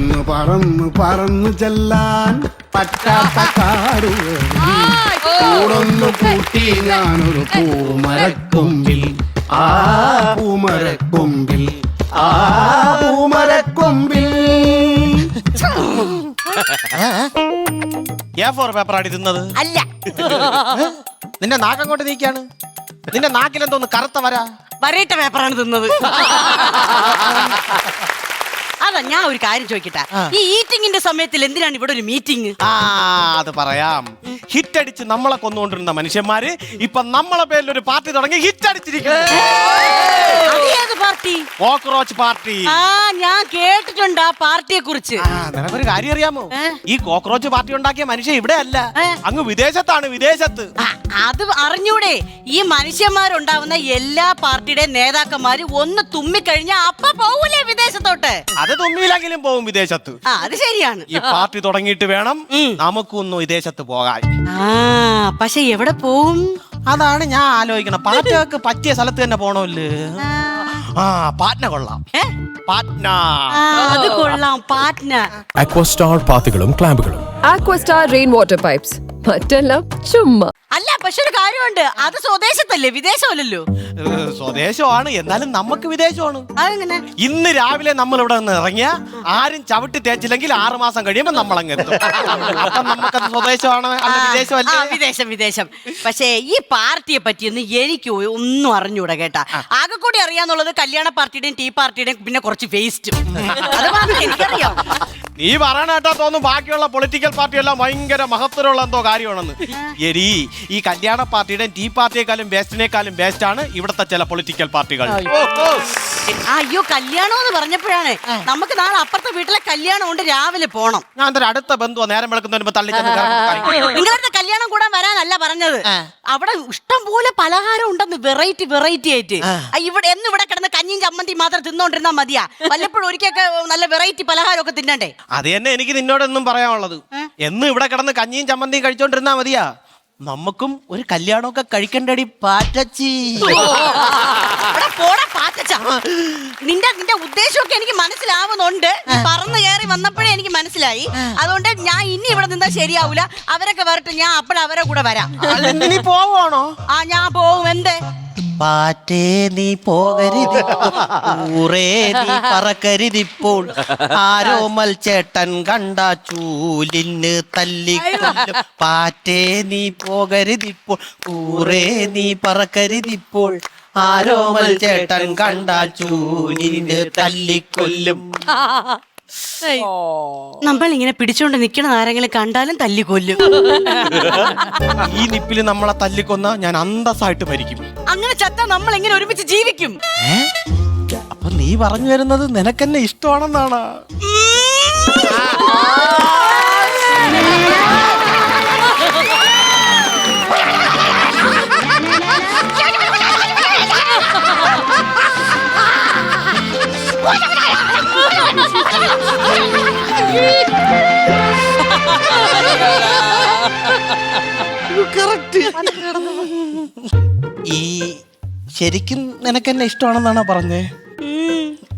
പറന്ന് പറന്ന് പറന്ന് ചെല്ലാൻ പറ്റാത്ത കാടുകൂടൊന്നു കൂട്ടി ഞാനൊരു പൂമരക്കൊമ്പിൽ ആ പൂമരക്കൊമ്പിൽ ആ പൂമരക്കൊമ്പിൽ. പേപ്പർ അടി തിന്നത് അല്ല. നിന്റെ നാക്കങ്ങോട്ട് നീക്കാണ്. നിന്റെ നാക്കിലെന്തോന്ന് കറുത്ത വരയിട്ട പേപ്പറാണ് തിന്നത്. അതാ ഞാൻ ഒരു കാര്യം ചോദിക്കട്ടെ, ഈ ഈറ്റിംഗിന്റെ സമയത്തിൽ എന്തിനാണ് ഇവിടെ ഒരു മീറ്റിംഗ്? അത് പറയാം. ഹിറ്റ് അടിച്ച് നമ്മളെ കൊന്നുകൊണ്ടിരുന്ന മനുഷ്യന്മാര് ഇപ്പൊ നമ്മളെ പേരിൽ ഒരു പാർട്ടി തുടങ്ങി ഹിറ്റ് അടിച്ചിരിക്കുന്നു. പാർട്ടി? Cockroach party. ഞാൻ കേട്ടിട്ടുണ്ട് ആ പാർട്ടിയെ കുറിച്ച്. നിനക്കൊരു കാര്യം അറിയാമോ? ഈ കോക്രോച്ച് പാർട്ടി ഉണ്ടാക്കിയ മനുഷ്യൻ ഇവിടെ അല്ല, അങ്ങ് വിദേശത്താണ്. വിദേശത്ത്. അത് അറിഞ്ഞൂടെ? ഈ മനുഷ്യന്മാരുണ്ടാവുന്ന എല്ലാ പാർട്ടിയുടെ നേതാക്കന്മാര് ഒന്ന് തുമ്മിക്കഴിഞ്ഞാ അപ്പ പോവൂലേ വിദേശത്തോട്ട്? അത് തുമ്മിയിലെങ്കിലും പോവും വിദേശത്ത്. അത് ശരിയാണ്. ഈ പാർട്ടി തുടങ്ങിയിട്ട് വേണം നമുക്കൊന്ന് വിദേശത്ത് പോകാൻ. പക്ഷെ എവിടെ പോവും? അതാണ് ഞാൻ ആലോചിക്കണം. പാറ്റകൾക്ക് പറ്റിയ സ്ഥലത്ത് തന്നെ പോണല്ലേ. പാറ്റ്ന കൊള്ളാം. പാറ്റ്ന അത് കൊള്ളാം. പാറ്റ്ന. അക്വസ്റ്റാർ പാത്തികളും ക്ലാമ്പുകളും. Aquastar rain water pipes. മറ്റെല്ലാം ചുമ്മാ. അല്ല, പക്ഷെ ഒരു കാര്യമുണ്ട്, അത് സ്വദേശത്തല്ലേ, വിദേശമല്ലല്ലോ. സ്വദേശമാണ്, എന്നാലും നമുക്ക് വിദേശമാണ്. അതെങ്ങനെ? ഇന്ന് രാവിലെ നമ്മൾ ഇവിടെ നിന്ന് ഇറങ്ങിയ ആരും ചവിട്ടി തേച്ചില്ലെങ്കിൽ 6 മാസം കഴിയുമ്പോൾ നമ്മളങ്ങ് എത്തും. അപ്പം നമുക്കത് സ്വദേശമാണ്, അല്ല വിദേശമല്ല. വിദേശം. പക്ഷേ ഈ പാർട്ടിയെ പറ്റിയൊന്നും എനിക്ക് ഒന്നും അറിഞ്ഞൂടാ കേട്ടാ. ആകെ കൂടി അറിയാന്നുള്ളത് കല്യാണ പാർട്ടിയുടെയും ടീ പാർട്ടിയുടെയും പിന്നെ കുറച്ച് വേസ്റ്റും. അത് മാത്രമേ എനിക്കറിയാം. നീ പറയണ കേട്ടാ തോന്നും ബാക്കിയുള്ള പൊളിറ്റിക്കൽ പാർട്ടിയെല്ലാം ഭയങ്കര മഹത്വമുള്ള എന്തോ കാര്യമാണെന്ന്. എരി, ഈ കല്യാണ പാർട്ടിയുടെയും ടീ പാർട്ടിയെക്കാളും ബേസ്റ്റിനേക്കാളും ബേസ്റ്റ് ആണ് ഇവിടുത്തെ ചില പൊളിറ്റിക്കൽ പാർട്ടികൾ. അയ്യോ, കല്യാണം എന്ന് പറഞ്ഞപ്പോഴാണ് നമുക്ക് നാളെ അപ്പുറത്തെ വീട്ടിലെ കല്യാണം കൊണ്ട് രാവിലെ പോണം. ഞാൻ എന്തൊരു അടുത്ത ബന്ധുവാ, നേരം വെളുക്കുന്നതിന് തള്ളി. നിങ്ങളുടെ കല്യാണം കൂടാൻ വരാനല്ല പറഞ്ഞത്, അവിടെ ഇഷ്ടം പോലെ പലഹാരം ഉണ്ടെന്ന്, വെറൈറ്റി ആയിട്ട്. ഇവിടെ കിടന്ന് കഞ്ഞിയും ചമ്മന്തി മാത്രം തിന്നോണ്ടിരുന്നാ മതിയാ? വല്ലപ്പോഴും ഒരിക്കലൊക്കെ നല്ല വെറൈറ്റി പലഹാരം ഒക്കെ തിന്നണ്ടേ? അത് തന്നെ എനിക്ക് നിന്നോടൊന്നും പറയാനുള്ളത്. എന്നും ഇവിടെ കിടന്ന് കഞ്ഞിയും ചമ്മന്തിയും കഴിച്ചോണ്ടിരുന്നാ മതിയാ? നമുക്കും ഒരു കല്യാണമൊക്കെ കഴിക്കണ്ടടി പാറ്റച്ചി. നിന്റെ ഉദ്ദേശമൊക്കെ എനിക്ക് മനസ്സിലാവുന്നുണ്ട്. പറന്ന് കയറി വന്നപ്പോഴേ എനിക്ക് മനസ്സിലായി. അതുകൊണ്ട് ഞാൻ ഇനി ഇവിടെ നിന്നാ ശരിയാവൂല. അവരൊക്കെ വരട്ടെ, ഞാൻ അപ്പോഴവരെ കൂടെ വരാം. നീ പോവാണോ? ഞാൻ പോവും. എന്തേ? പാറ്റേ നീ പോകരുതേ നീ പറക്കരുതിപ്പോൾ, ആരോമൽ ചേട്ടൻ കണ്ട ചൂലിന് തല്ലിക്കൊല്ലും. പാറ്റേ നീ പോകരുതിപ്പോൾ, ഊറേ നീ പറക്കരുതിപ്പോൾ, ആരോമൽ ചേട്ടൻ കണ്ട ചൂലിന് തല്ലിക്കൊല്ലും. നമ്മൾ ഇങ്ങനെ പിടിച്ചോണ്ട് നിക്കണ ആരെങ്കിലും കണ്ടാലും തല്ലിക്കൊല്ലും. ഈ നിപ്പില് നമ്മളെ തല്ലിക്കൊന്ന ഞാൻ അന്തസ്സായിട്ട് മരിക്കും. അങ്ങനെ ചത്താ നമ്മൾ എങ്ങനെ ഒരുമിച്ച് ജീവിക്കും? അപ്പൊ നീ പറഞ്ഞു വരുന്നത് നിനക്കെന്നെ ഇഷ്ടമാണെന്നാണ്? ഈ ശരിക്കും നിനക്കെന്നെ ഇഷ്ടമാണെന്നാണോ പറഞ്ഞേ?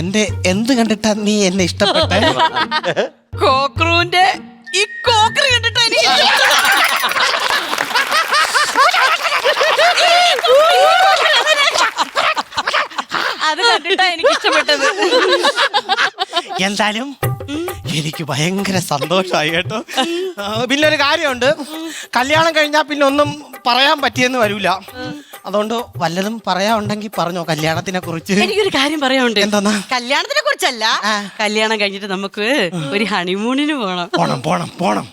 എന്റെ എന്ത് കണ്ടിട്ടാ നീ എന്നെ ഇഷ്ടപ്പെട്ടെ? കോക്രൂന്റെ ഈ കോക്രി കണ്ടിട്ടാ എനിക്ക് അത് കണ്ടിട്ടാ എനിക്ക് ഇഷ്ടപ്പെട്ടത്. എന്തായാലും എനിക്ക് ഭയങ്കര സന്തോഷമായി കേട്ടോ. പിന്നെ ഒരു കാര്യമുണ്ട്, കല്യാണം കഴിഞ്ഞാൽ പിന്നെ ഒന്നും പറയാൻ പറ്റിയെന്ന് വരൂല. അതുകൊണ്ട് വല്ലതും പറയാനുണ്ടെങ്കിൽ പറഞ്ഞോ കല്യാണത്തിനെ കുറിച്ച്. എനിക്കൊരു കാര്യം പറയാനുണ്ട്. എന്താ? കല്യാണത്തിനെ കുറിച്ചല്ല, കല്യാണം കഴിഞ്ഞിട്ട് നമുക്ക് ഒരു ഹണിമൂണിന് പോണം. പോണം.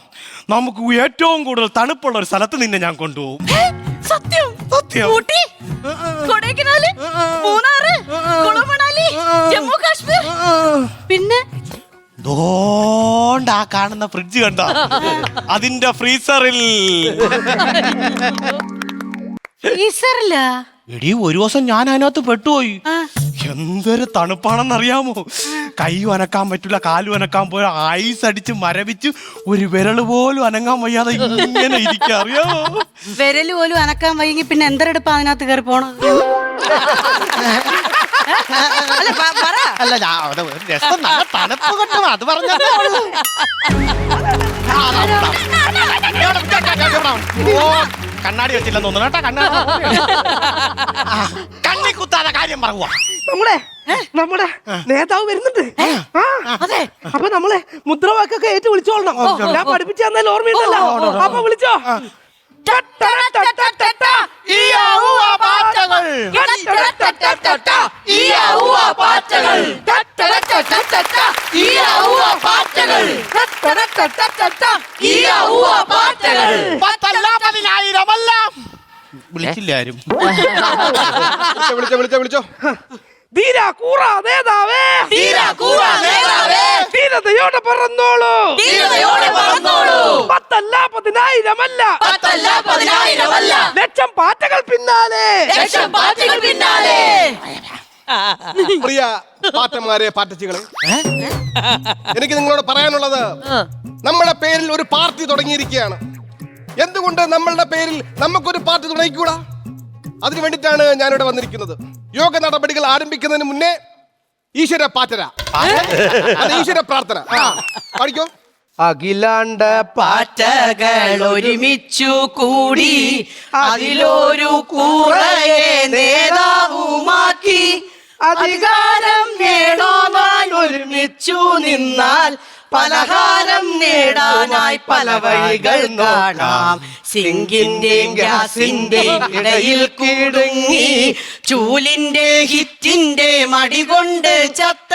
നമുക്ക് ഏറ്റവും കൂടുതൽ തണുപ്പുള്ള ഒരു സ്ഥലത്ത് നിന്നെ ഞാൻ കൊണ്ടുപോകും. സത്യം? ഊട്ടി, കൊടൈക്കനാല്, മൂന്നാറ്, കുളുമണാലി, ജമ്മു കാശ്മീർ, പിന്നെ ദോണ്ടാ കാണുന്ന ഫ്രിഡ്ജ് കണ്ട അതിന്റെ ഫ്രീസറിൽ. എടി, ഒരു ദിവസം ഞാൻ അതിനകത്ത് പെട്ടുപോയി. എന്തൊരു തണുപ്പാണെന്നറിയാമോ? കൈ അനക്കാൻ പറ്റൂല, കാലും അനക്കാൻ പോയ, ഐസ് അടിച്ച് മരവിച്ച് ഒരു വിരല് പോലും അനങ്ങാൻ വയ്യാതെ ഇങ്ങനെ ഇരിക്കുക, അറിയാമോ? വിരല് പോലും അനക്കാൻ വയ്യെങ്കിൽ പിന്നെ എന്തെടുപ്പാ അതിനകത്ത് കയറി പോണത്? അല്ല, പറ. അല്ല ഒരു രസം നല്ല തണുപ്പ് കിട്ടും അത് പറഞ്ഞോ. കണ്ണാടി വെച്ചില്ലെന്ന് തോന്നുന്നു കേട്ടോ. കണ്ണി കുത്താതെ കാര്യം പറയുക. നമ്മുടെ നേതാവ് വരുന്നുണ്ട്. അതെ. അപ്പൊ നമ്മളെ മുദ്രാവാക്യൊക്കെ ഏറ്റു വിളിച്ചോളണം. ഞാൻ പഠിപ്പിച്ചു തന്നാൽ ഓർമ്മയുണ്ടല്ലോ. അപ്പൊ വിളിച്ചോ. വിളിച്ചില്ല ആരും. വിളിച്ചോ ധീര കൂറ നേതാവേ, ധീരതയോടെ പറന്നോളൂ, പത്തല്ല പതിനായിരമല്ല, ലക്ഷം പാറ്റകൾ പിന്നാലെ. പ്രിയ പാറ്റന്മാരെ പാറ്റച്ചികളെ, എനിക്ക് നിങ്ങളോട് പറയാനുള്ളത്, നമ്മുടെ പേരിൽ ഒരു പാർട്ടി തുടങ്ങിയിരിക്കുകയാണ്. എന്തുകൊണ്ട് നമ്മളുടെ പേരിൽ നമുക്കൊരു പാർട്ടി തുടങ്ങിക്കൂടാ? അതിനു വേണ്ടിയിട്ടാണ് ഞാനിവിടെ വന്നിരിക്കുന്നത്. യോഗ നടപടികൾ ആരംഭിക്കുന്നതിന് മുന്നേ ഈശ്വര പാറ്റര, ഈശ്വര പ്രാർത്ഥന പഠിക്കോ. അഖിലാണ്ട പാറ്റകൾ ഒരുമിച്ചു കൂടി അതിലൊരു കൂറയെ നേതാവുമാക്കി അധികാരം നേടാൻ ഒരുമിച്ചു നിന്നാൽ പലഹാരം നേടാനായി പല വഴികൾ കാണാം. സിങ്കിന്റെയും ഗ്യാസിന്റെയും ഇടയിൽ കുടുങ്ങി ചൂലിന്റെ ഹിറ്റിന്റെ മടി കൊണ്ട് ചത്ത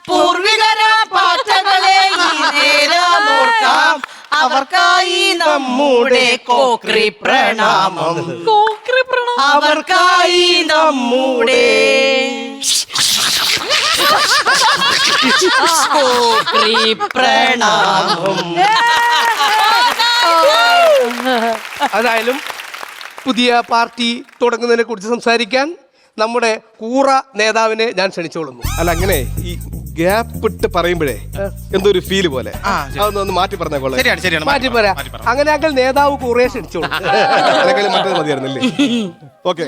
പൂർവികര പാറ്റകളെ ഈ നേരം ഓർക്കാം. അവർക്കായി നമ്മുടെ കോക്രി പ്രണാമം, അവർക്കായി നമ്മുടെ കോക്രി പ്രണാമം. അതായാലും പുതിയ പാർട്ടി തുടങ്ങുന്നതിനെ കുറിച്ച് സംസാരിക്കാൻ നമ്മുടെ കൂറ നേതാവിനെ ഞാൻ ക്ഷണിച്ചോളുന്നു. അല്ല, അങ്ങനെ ഈ ഗ്യാപ്പ് ഇട്ട് പറയുമ്പോഴേ എന്തോ ഒരു ഫീല് പോലെ, അതൊന്ന് മാറ്റി പറഞ്ഞ കൊള്ളാം. ശരിയാണ്. മാറ്റി പറയാ. അങ്ങനെയാണെങ്കിൽ നേതാവ് കൂറയെ ക്ഷണിച്ചോളൂ. അല്ലെങ്കിൽ മറ്റേത് മതിയായിരുന്നല്ലേ? ഓക്കെ.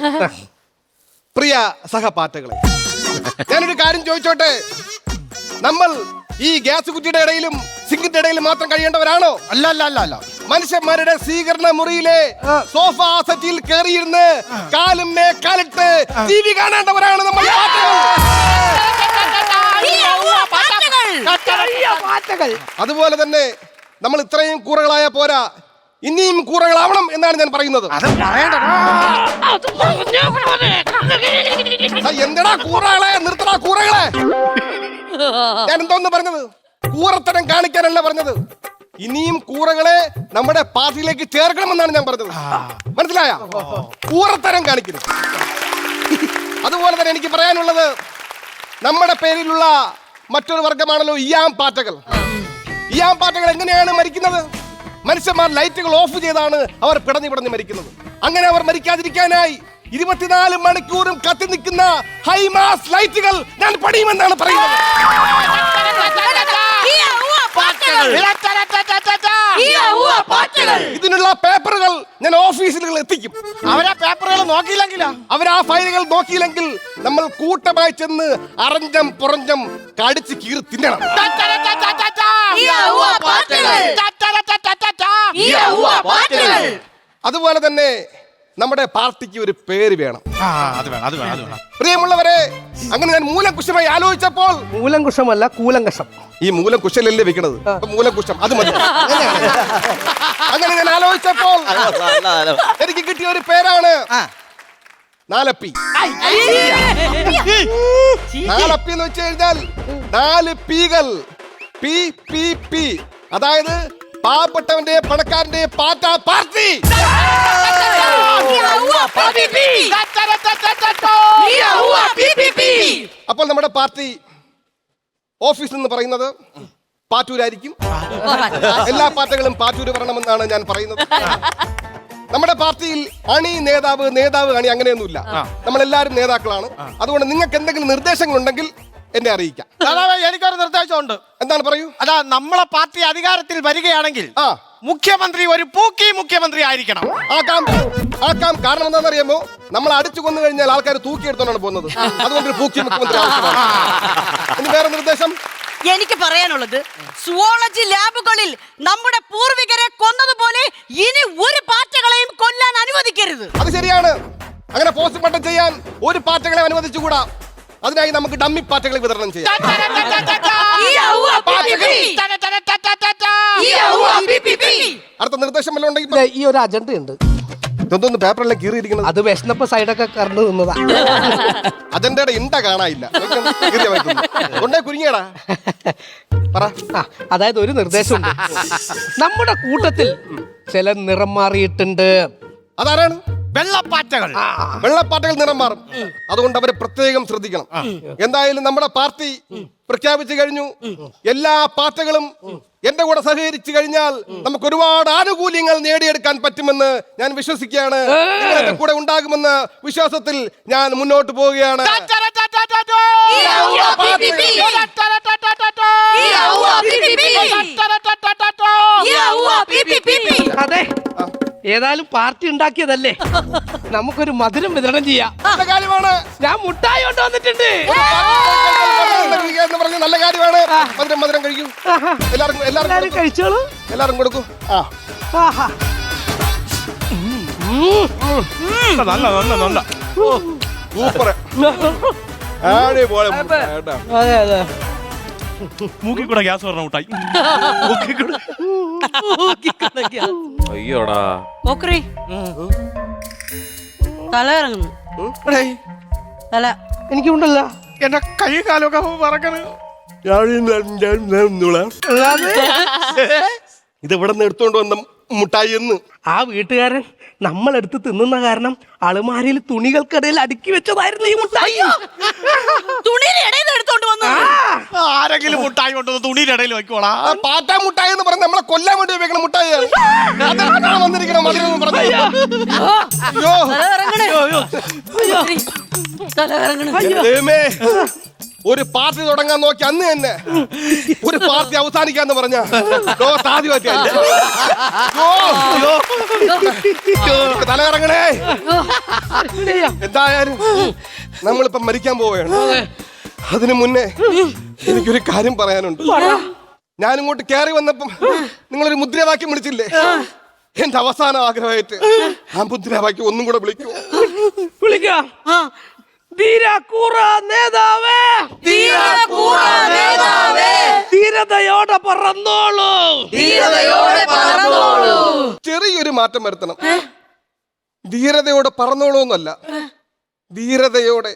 പ്രിയ സഹപാറ്റകളെ, ഞാനൊരു കാര്യം ചോദിച്ചോട്ടെ. നമ്മൾ ഈ ഗ്യാസ് കുറ്റിയുടെ ഇടയിലും സിങ്കിന്റെ ഇടയിലും മാത്രം കഴിയേണ്ടവരാണോ? അല്ല. മനുഷ്യന്മാരുടെ സ്വീകരണ മുറിയിലെ സോഫ സെറ്റിൽ കയറിയിരുന്ന് കാലും കാലിട്ട് ടി വി കാണേണ്ടവരാണ് നമ്മൾ പാറ്റകൾ. അതുപോലെ തന്നെ നമ്മൾ ഇത്രയും കൂറകളായ പോരാ, ഇനിയും കൂറകളാവണം എന്നാണ് ഞാൻ പറയുന്നത്. എന്തെടാ കൂറകളെ, നിർത്തടാ കൂറകളെ. ഞാൻ എന്തോന്ന് പറഞ്ഞത്? കൂറത്തരം കാണിക്കാനല്ല പറഞ്ഞത്. ഇനിയും കൂറകളെ നമ്മുടെ പാർട്ടിയിലേക്ക് ചേർക്കണമെന്നാണ് ഞാൻ പറഞ്ഞത്. മനസ്സിലായ? കൂറത്തരം കാണിക്കരുത്. അതുപോലെ തന്നെ എനിക്ക് പറയാനുള്ളത്, നമ്മുടെ പേരിലുള്ള മറ്റൊരു വർഗമാണല്ലോ ഇയാം പാറ്റകൾ. ഇയാം പാറ്റകൾ എങ്ങനെയാണ് മരിക്കുന്നത്? മനുഷ്യന്മാർ ലൈറ്റുകൾ ഓഫ് ചെയ്താണ് അവർ പിടഞ്ഞു മരിക്കുന്നത്. അങ്ങനെ അവർ മരിക്കാതിരിക്കാനായി 24 മണിക്കൂറും കത്തി നിൽക്കുന്ന ഹൈമാസ് ലൈറ്റുകൾ ഞാൻ പണിയുമെന്നാണ് പറയുന്നത്. ഇതിനുള്ള പേപ്പറുകൾ ഞാൻ ഓഫീസുകളിൽ എത്തിക്കും. അവരാ പേപ്പറുകൾ നോക്കിയില്ലെങ്കിലാ, അവരാ ഫയലുകൾ നോക്കിയില്ലെങ്കിൽ നമ്മൾ കൂട്ടമായി ചെന്ന് അറഞ്ചം പുറഞ്ചം കടിച്ച് കീറി തിന്നണം. അതുപോലെ തന്നെ നമ്മുടെ പാർട്ടിക്ക് ഒരു പേര് വേണം. അത് വേണം. പ്രിയമുള്ളവരെ, അങ്ങനെ ഞാൻ മൂലംകുശമായി ആലോചിച്ചപ്പോൾ, മൂലംകുശമല്ല കൂലങ്കഷം. ഈ മൂലംകുശലല്ലേ വെക്കണത്, മൂലംകുശം അത് മതി. അങ്ങനെ ഞാൻ ആലോചിച്ചപ്പോൾ എനിക്ക് കിട്ടിയ ഒരു പേരാണ് നാലപ്പി. നാലപ്പി എന്ന് വെച്ച് കഴിഞ്ഞാൽ 4 പീകൾ. പി പി പി, അതായത് പാവപ്പെട്ടവന്റെ പണക്കാരന്റെ പാറ്റ പാർട്ടി. അപ്പോൾ നമ്മുടെ പാർട്ടി ഓഫീസ് എന്ന് പറയുന്നത് പാറ്റൂരായിരിക്കും. എല്ലാ പാർട്ടികളും പാറ്റൂര് വരണമെന്നാണ് ഞാൻ പറയുന്നത്. നമ്മുടെ പാർട്ടിയിൽ അണി നേതാവ്, നേതാവ് അണി അങ്ങനെയൊന്നുമില്ല. നമ്മളെല്ലാരും നേതാക്കളാണ്. അതുകൊണ്ട് നിങ്ങൾക്ക് എന്തെങ്കിലും നിർദ്ദേശങ്ങൾ ഉണ്ടെങ്കിൽ എന്നെ അറിയിക്കാം. എനിക്കൊരു നിർദ്ദേശമുണ്ട്. എന്താണ് പറയൂ. അതാ, നമ്മളെ പാർട്ടി അധികാരത്തിൽ വരികയാണെങ്കിൽ മുഖ്യമന്ത്രി ഒരു പൂക്കി മുഖ്യമന്ത്രി ആയിരിക്കണം. ആക്കാം. കാരണം എന്താണെന്നറിയാമോ, നമ്മൾ അടിച്ചു കൊന്നു കഴിഞ്ഞാൽ ആൾക്കാർ തൂക്കിയെടുത്തോണ്ടാണ് പോകുന്നത്. അതുകൊണ്ട് പൂക്കി മുഖ്യമന്ത്രി ആവശ്യമാണ്. ഇനി വേറെ നിർദ്ദേശം എനിക്ക് പറയാനുള്ളത്, സുവോളജി ലാബുകളിൽ നമ്മുടെ പൂർവികരെ കൊന്നതുപോലെ ഇനി ഒരു പാറ്റകളെയും കൊല്ലാൻ അനുവദിക്കരുത്. അത് ശരിയാണ്. അങ്ങനെ പോസ്റ്റ്മോർട്ടം ചെയ്യാൻ ഒരു പാറ്റകളെ അനുവദിച്ചുകൂടാ. അതിനായി നമുക്ക് ഡമ്മി പാറ്റകളെ വിതരണം ചെയ്യാം. അടുത്ത നിർദ്ദേശം വല്ലതും ഉണ്ടെങ്കിൽ ഈ ഒരു അജണ്ട ഉണ്ട്. ഇതൊന്നും പേപ്പറിലെ കീറിയിരിക്കുന്നത്. അത് വിശന്നപ്പ സൈഡൊക്കെ കറണ്ട് നിന്നതാ. അജണ്ടയുടെ ഇണ്ട കാണാനില്ല. കൊണ്ടേ കുരുങ്ങിയടാ. പറ. അതായത് ഒരു നിർദ്ദേശമുണ്ട്. നമ്മുടെ കൂട്ടത്തിൽ ചില നിറം മാറിയിട്ടുണ്ട്. അതാരാണ്? വെള്ളപ്പാറ്റകൾ. വെള്ളപ്പാറ്റകൾ നിറം മാറും. അതുകൊണ്ട് അവരെ പ്രത്യേകം ശ്രദ്ധിക്കണം. എന്തായാലും നമ്മുടെ പാർട്ടി പ്രഖ്യാപിച്ചു കഴിഞ്ഞു. എല്ലാ പാർട്ടികളും എന്റെ കൂടെ സഹകരിച്ചു കഴിഞ്ഞാൽ നമുക്ക് ഒരുപാട് ആനുകൂല്യങ്ങൾ നേടിയെടുക്കാൻ പറ്റുമെന്ന് ഞാൻ വിശ്വസിക്കുകയാണ്. നിങ്ങളുടെ കൂടെ ഉണ്ടാകുമെന്ന വിശ്വാസത്തിൽ ഞാൻ മുന്നോട്ട് പോവുകയാണ്. അതെ, ഏതായാലും പാർട്ടി ഉണ്ടാക്കിയതല്ലേ, നമുക്കൊരു മധുരം വിതരണം ചെയ്യാം. നല്ല കാര്യമാണ്. ഞാൻ മുട്ടായി കൊണ്ടുവന്നിട്ടുണ്ട്. എന്ന് പറഞ്ഞ നല്ല കാര്യമാണ്. മധുരം കഴിക്കൂ. എല്ലാരും കഴിച്ചോളൂ. എല്ലാരും കൊടുക്കൂ. നല്ല സൂപ്പർ. അതെ അതെ. മൂക്കി കൂടെ ഗ്യാസ് പറഞ്ഞ മുട്ടായി. അയ്യോടാ പോക്കറി തല ഇറങ്ങുന്നു. തല എനിക്കുണ്ടല്ലോ. എന്റെ കൈ കാലൊക്കെ പറക്കണ്. ഇത് ഇവിടെ നിന്ന് എടുത്തോണ്ട് വന്ന മുട്ടായി എന്ന് ആ വീട്ടുകാരൻ നമ്മളെടുത്ത് തിന്നുന്ന കാരണം അളുമാരിയിൽ തുണികൾക്കിടയിൽ അടുക്കി വെച്ചതായിരുന്നു ഈ മുട്ടായി. തുണിയുടെ ഇടയിൽ നിന്ന് എടുത്തോണ്ട് വന്നു. ആരെങ്കിലും മുട്ടായി കൊണ്ടുവന്ന് തുണിയുടെ ഇടയിൽ വെക്കോളാ. പാറ്റാ മുട്ടായി എന്ന് പറഞ്ഞ് നമ്മളെ കൊല്ലാൻ വേണ്ടി ഉപയോഗിക്കുന്ന മുട്ടായി വന്നിരിക്കണം. മധുരം പറഞ്ഞു. അയ്യോ തല ഇറങ്ങണു. ദൈവമേ, ഒരു പാർട്ടി തുടങ്ങാൻ നോക്കി അന്ന് തന്നെ ഒരു പാർട്ടി അവസാനിക്കാന്ന് പറഞ്ഞ തലകറങ്ങണേ. എന്തായാലും നമ്മളിപ്പം മരിക്കാൻ പോവുകയാണ്. അതിനു മുന്നേ എനിക്കൊരു കാര്യം പറയാനുണ്ട്. ഞാനിങ്ങോട്ട് കയറി വന്നപ്പം നിങ്ങളൊരു മുദ്രാവാക്യം വിളിച്ചില്ലേ? എന്റെ അവസാന ആഗ്രഹമായിട്ട് ആ മുദ്രാവാക്യം ഒന്നും കൂടെ വിളിക്കൂ. വിളിക്കാം. ധീരതയോടെ പറന്നോളൂ. ചെറിയൊരു മാറ്റം വരുത്തണം. ധീരതയോടെ പറന്നോളൂ എന്നല്ല, ധീരതയോടെ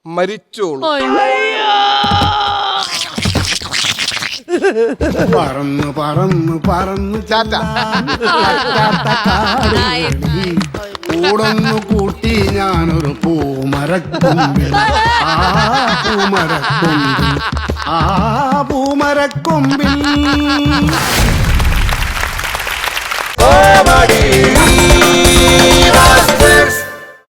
മരിച്ചോളൂ. പറന്നു പറന്നു പറന്നു ചാറ്റ. കൂടൊന്നു കൂട്ടി ഞാനൊരു പൂമരക്കൊമ്പിൽ. ആ പൂമരക്കൊമ്പിൽ